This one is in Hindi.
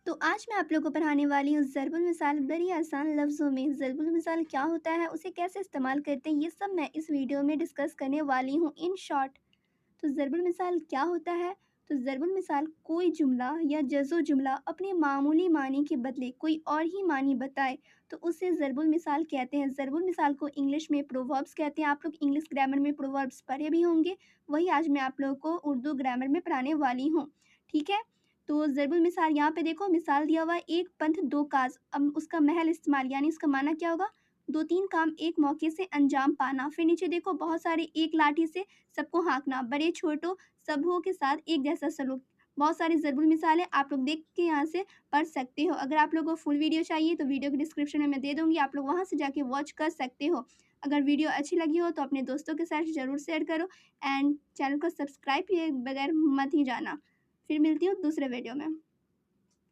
तो आज मैं आप लोगों को पढ़ाने वाली हूँ ज़रबुल मिसाल बड़ी आसान लफ्ज़ों में। ज़रबुल मिसाल क्या होता है, उसे कैसे इस्तेमाल करते हैं, ये सब मैं इस वीडियो में डिस्कस करने वाली हूँ इन शॉर्ट। तो ज़रबुल मिसाल क्या होता है? तो ज़रबुल मिसाल कोई जुमला या जज़ो जुमला अपने मामूली मानी के बदले कोई और ही मानी बताए तो उसे ज़रबुल मिसाल कहते हैं। ज़रबुल मिसाल को इंग्लिश में प्रोवर्ब्स कहते हैं। आप लोग इंग्लिश ग्रामर में प्रोवर्ब्स पढ़े भी होंगे, वही आज मैं आप लोगों को उर्दू ग्रामर में पढ़ाने वाली हूँ। ठीक है? तो ज़रबुल मिसाल यहाँ पे देखो मिसाल दिया हुआ है, एक पंथ दो काज। अब उसका महल इस्तेमाल यानी उसका माना क्या होगा? दो तीन काम एक मौके से अंजाम पाना। फिर नीचे देखो बहुत सारे एक लाठी से सबको हाँकना, बड़े छोटों सबों के साथ एक जैसा सलूक। बहुत सारी ज़रबुल मिसालें आप लोग देख के यहाँ से पढ़ सकते हो। अगर आप लोगों को फुल वीडियो चाहिए तो वीडियो के डिस्क्रिप्शन में मैं दे दूँगी, आप लोग वहाँ से जाके वॉच कर सकते हो। अगर वीडियो अच्छी लगी हो तो अपने दोस्तों के साथ ज़रूर शेयर करो एंड चैनल को सब्सक्राइब किए बगैर मत ही जाना। फिर मिलती हूँ दूसरे वीडियो में।